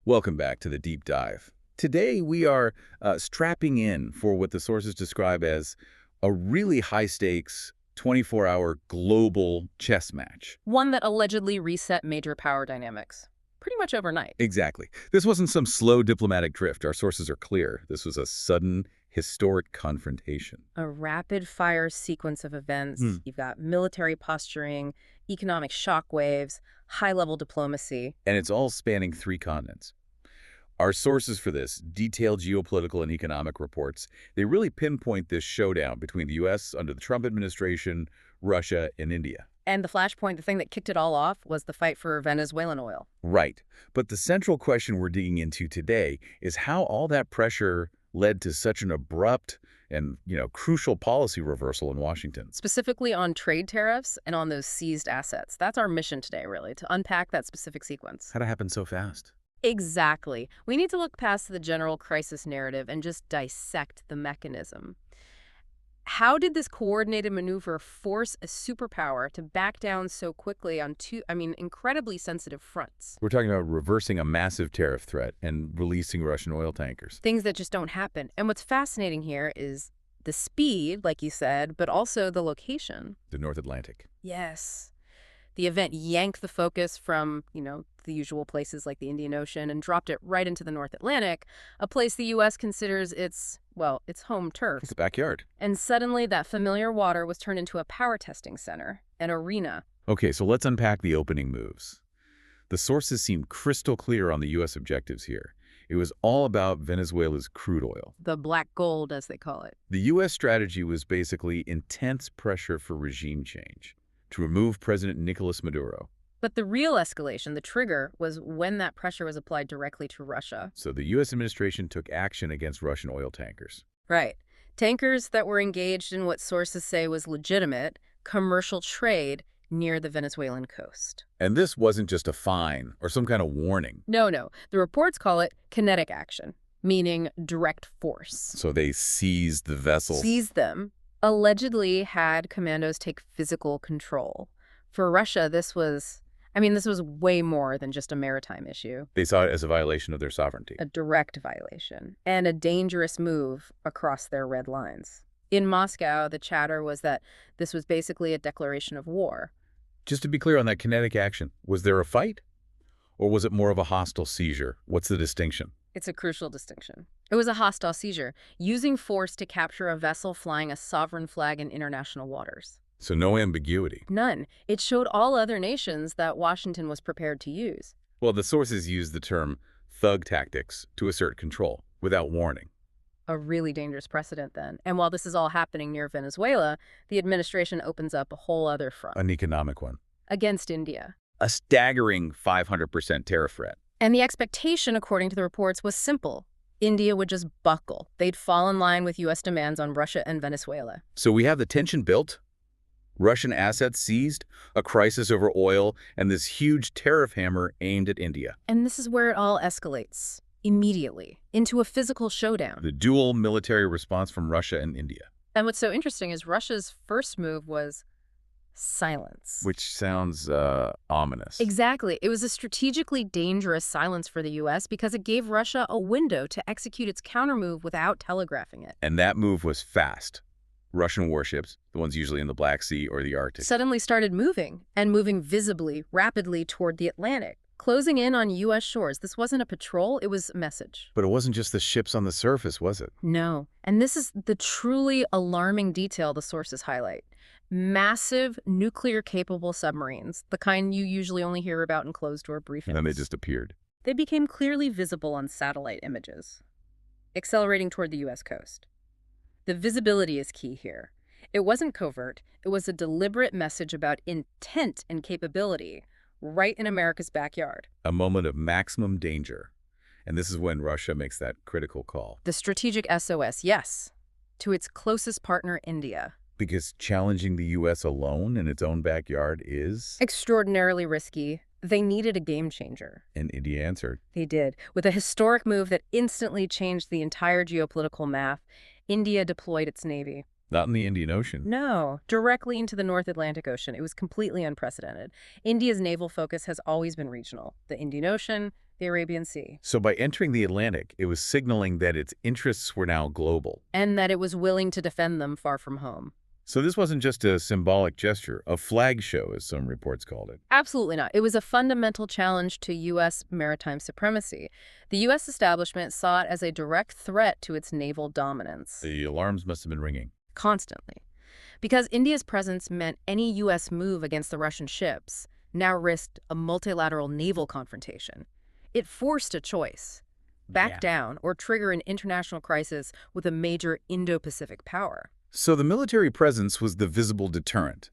Welcome back to the deep dive. Today we are strapping in for what the sources describe as a really high-stakes, 24-hour global chess match. One that allegedly reset major power dynamics. Pretty much overnight. Exactly. This wasn't some slow diplomatic drift. Our sources are clear. This was a sudden, historic confrontation. A rapid-fire sequence of events. You've got military posturing, economic shockwaves, high-level diplomacy. And it's all spanning 3 continents. Our sources for this, detailed geopolitical and economic reports, they really pinpoint this showdown between the U.S. under the Trump administration, Russia, and India. And the flashpoint, the thing that kicked it all off, was the fight for Venezuelan oil. Right. But the central question we're digging into today is how all that pressure led to such an abrupt and, crucial policy reversal in Washington. Specifically on trade tariffs and on those seized assets. That's our mission today, really, to unpack that specific sequence. How'd it happen so fast? Exactly. We need to look past the general crisis narrative and just dissect the mechanism. How did this coordinated maneuver force a superpower to back down so quickly on two, incredibly sensitive fronts? We're talking about reversing a massive tariff threat and releasing Russian oil tankers. Things that just don't happen. And what's fascinating here is the speed, like you said, but also the location. The North Atlantic. Yes. The event yanked the focus from, the usual places like the Indian Ocean and dropped it right into the North Atlantic, a place the U.S. considers its home turf. It's a backyard. And suddenly that familiar water was turned into a power testing center, an arena. Okay, so let's unpack the opening moves. The sources seem crystal clear on the U.S. objectives here. It was all about Venezuela's crude oil. The black gold, as they call it. The U.S. strategy was basically intense pressure for regime change, to remove President Nicolas Maduro. But the real escalation, the trigger, was when that pressure was applied directly to Russia. So the U.S. administration took action against Russian oil tankers. Right. Tankers that were engaged in what sources say was legitimate commercial trade near the Venezuelan coast. And this wasn't just a fine or some kind of warning. No. The reports call it kinetic action, meaning direct force. So they seized the vessels. Seized them. Allegedly had commandos take physical control. For Russia, this was way more than just a maritime issue. They saw it as a violation of their sovereignty. A direct violation, and a dangerous move across their red lines. In Moscow, the chatter was that this was basically a declaration of war. Just to be clear on that kinetic action, was there a fight? Or was it more of a hostile seizure? What's the distinction? It's a crucial distinction. It was a hostile seizure, using force to capture a vessel flying a sovereign flag in international waters. So no ambiguity. None. It showed all other nations that Washington was prepared to use. Well, the sources use the term thug tactics to assert control without warning. A really dangerous precedent then. And while this is all happening near Venezuela, the administration opens up a whole other front. An economic one. Against India. A staggering 500% tariff threat. And the expectation, according to the reports, was simple. India would just buckle. They'd fall in line with U.S. demands on Russia and Venezuela. So we have the tension built, Russian assets seized, a crisis over oil, and this huge tariff hammer aimed at India. And this is where it all escalates, immediately, into a physical showdown. The dual military response from Russia and India. And what's so interesting is Russia's first move was silence. Which sounds ominous. Exactly. It was a strategically dangerous silence for the U.S. because it gave Russia a window to execute its countermove without telegraphing it. And that move was fast. Russian warships, the ones usually in the Black Sea or the Arctic, suddenly started moving, and moving visibly, rapidly toward the Atlantic, closing in on U.S. shores. This wasn't a patrol, it was a message. But it wasn't just the ships on the surface, was it? No. And this is the truly alarming detail the sources highlight. Massive nuclear-capable submarines, the kind you usually only hear about in closed-door briefings. And then they just appeared. They became clearly visible on satellite images, accelerating toward the U.S. coast. The visibility is key here. It wasn't covert. It was a deliberate message about intent and capability right in America's backyard. A moment of maximum danger. And this is when Russia makes that critical call. The strategic SOS, yes, to its closest partner, India. Because challenging the U.S. alone in its own backyard is extraordinarily risky. They needed a game changer. And India answered. They did. With a historic move that instantly changed the entire geopolitical map, India deployed its navy. Not in the Indian Ocean. No, directly into the North Atlantic Ocean. It was completely unprecedented. India's naval focus has always been regional. The Indian Ocean, the Arabian Sea, So by entering the Atlantic, it was signaling that its interests were now global. and that it was willing to defend them far from home. So this wasn't just a symbolic gesture, a flag show, as some reports called it. Absolutely not. It was a fundamental challenge to U.S. maritime supremacy. The U.S. establishment saw it as a direct threat to its naval dominance. The alarms must have been ringing. Constantly. Because India's presence meant any U.S. move against the Russian ships now risked a multilateral naval confrontation. It forced a choice: back down or trigger an international crisis with a major Indo-Pacific power. So the military presence was the visible deterrent.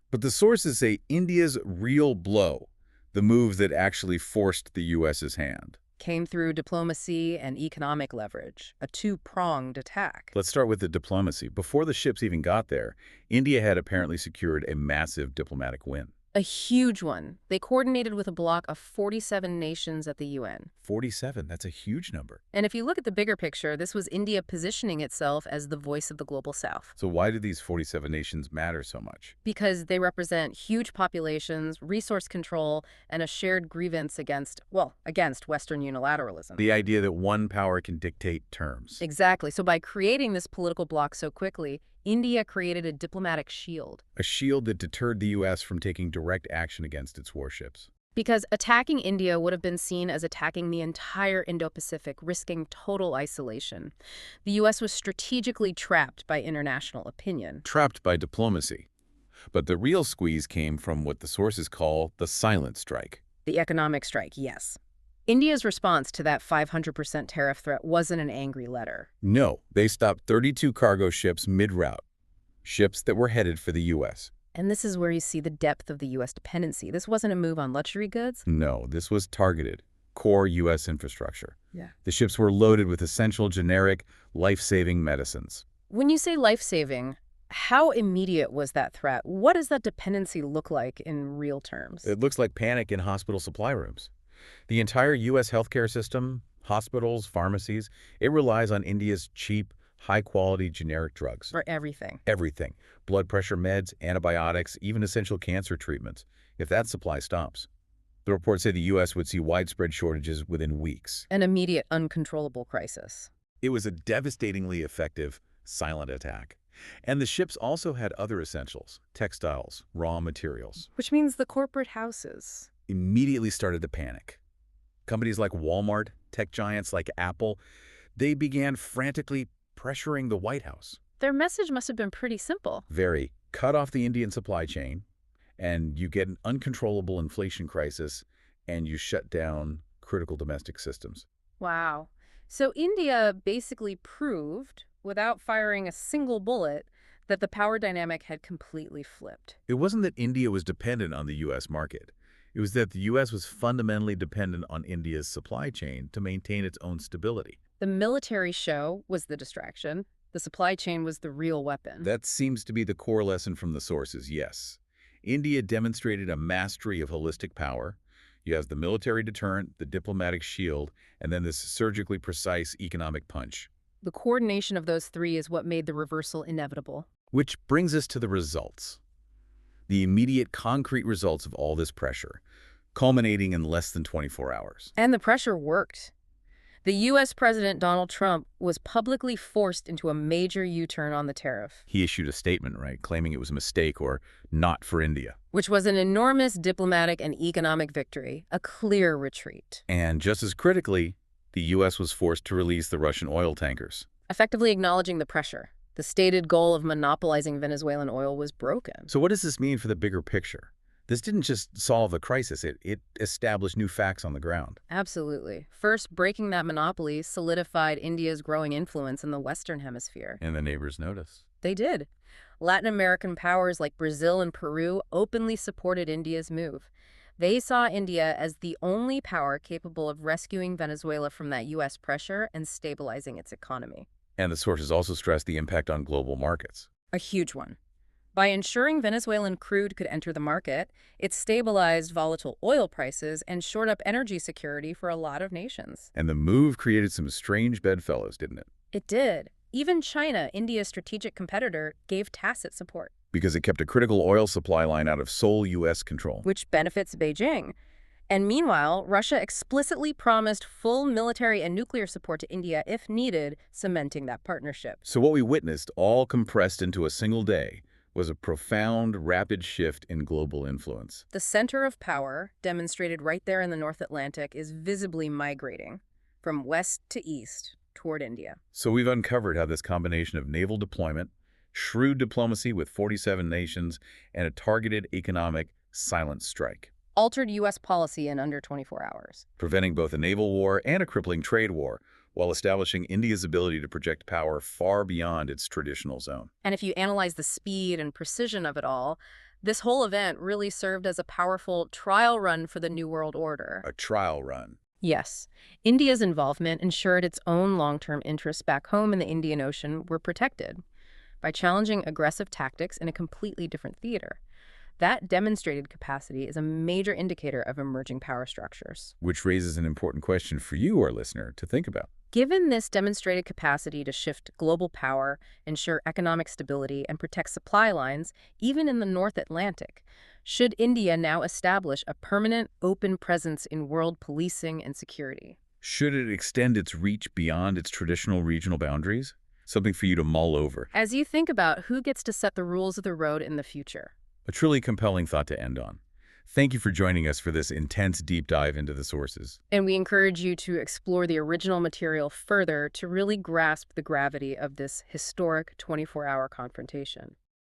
But the sources say India's real blow, the move that actually forced the U.S.'s hand. Came through diplomacy and economic leverage, a two-pronged attack. Let's start with the diplomacy. Before the ships even got there, India had apparently secured a massive diplomatic win. A huge one. They coordinated with a bloc of 47 nations at the UN. 47, that's a huge number. And if you look at the bigger picture, this was India positioning itself as the voice of the global south. So why do these 47 nations matter so much? Because they represent huge populations, resource control, and a shared grievance against Western unilateralism. The idea that one power can dictate terms. Exactly. So by creating this political bloc so quickly, India created a diplomatic shield. A shield that deterred the U.S. from taking direct action against its warships. Because attacking India would have been seen as attacking the entire Indo-Pacific, risking total isolation. The U.S. was strategically trapped by international opinion. Trapped by diplomacy. But the real squeeze came from what the sources call the silent strike. The economic strike, yes. India's response to that 500% tariff threat wasn't an angry letter. No, they stopped 32 cargo ships mid-route. Ships that were headed for the U.S. And this is where you see the depth of the U.S. dependency. This wasn't a move on luxury goods. No, this was targeted, core U.S. infrastructure. Yeah. The ships were loaded with essential generic, life-saving medicines. When you say life-saving, how immediate was that threat? What does that dependency look like in real terms? It looks like panic in hospital supply rooms. The entire U.S. healthcare system, hospitals, pharmacies, it relies on India's cheap, high-quality generic drugs. For everything. Everything. Blood pressure meds, antibiotics, even essential cancer treatments. If that supply stops, the reports say the U.S. would see widespread shortages within weeks. An immediate, uncontrollable crisis. It was a devastatingly effective, silent attack. And the ships also had other essentials, textiles, raw materials. Which means the corporate houses Immediately started to panic. Companies like Walmart, tech giants like Apple, they began frantically pressuring the White House. Their message must have been pretty simple. Very. Cut off the Indian supply chain, and you get an uncontrollable inflation crisis, and you shut down critical domestic systems. Wow. So India basically proved, without firing a single bullet, that the power dynamic had completely flipped. It wasn't that India was dependent on the U.S. market. It was that the U.S. was fundamentally dependent on India's supply chain to maintain its own stability. The military show was the distraction. The supply chain was the real weapon. That seems to be the core lesson from the sources, yes. India demonstrated a mastery of holistic power. You have the military deterrent, the diplomatic shield, and then this surgically precise economic punch. The coordination of those three is what made the reversal inevitable. Which brings us to the results. The immediate concrete results of all this pressure, culminating in less than 24 hours. And the pressure worked. The U.S. President Donald Trump was publicly forced into a major U-turn on the tariff. He issued a statement, right, claiming it was a mistake or not for India. Which was an enormous diplomatic and economic victory, a clear retreat. And just as critically, the U.S. was forced to release the Russian oil tankers. Effectively acknowledging the pressure. The stated goal of monopolizing Venezuelan oil was broken. So what does this mean for the bigger picture? This didn't just solve a crisis, it established new facts on the ground. Absolutely. First, breaking that monopoly solidified India's growing influence in the Western Hemisphere. And the neighbors noticed. They did. Latin American powers like Brazil and Peru openly supported India's move. They saw India as the only power capable of rescuing Venezuela from that U.S. pressure and stabilizing its economy. And the sources also stressed the impact on global markets. A huge one. By ensuring Venezuelan crude could enter the market, it stabilized volatile oil prices and shored up energy security for a lot of nations. And the move created some strange bedfellows, didn't it? It did. Even China, India's strategic competitor, gave tacit support. Because it kept a critical oil supply line out of sole U.S. control. Which benefits Beijing. And meanwhile, Russia explicitly promised full military and nuclear support to India if needed, cementing that partnership. So what we witnessed, all compressed into a single day, was a profound, rapid shift in global influence. The center of power, demonstrated right there in the North Atlantic, is visibly migrating from west to east toward India. So we've uncovered how this combination of naval deployment, shrewd diplomacy with 47 nations, and a targeted economic silent strike, Altered U.S. policy in under 24 hours. preventing both a naval war and a crippling trade war, while establishing India's ability to project power far beyond its traditional zone. And if you analyze the speed and precision of it all, this whole event really served as a powerful trial run for the New World Order. A trial run. Yes, India's involvement ensured its own long-term interests back home in the Indian Ocean were protected by challenging aggressive tactics in a completely different theater. That demonstrated capacity is a major indicator of emerging power structures. Which raises an important question for you, our listener, to think about. Given this demonstrated capacity to shift global power, ensure economic stability, and protect supply lines, even in the North Atlantic, should India now establish a permanent, open presence in world policing and security? Should it extend its reach beyond its traditional regional boundaries? Something for you to mull over. As you think about who gets to set the rules of the road in the future. A truly compelling thought to end on. Thank you for joining us for this intense deep dive into the sources. And we encourage you to explore the original material further to really grasp the gravity of this historic 24-hour confrontation.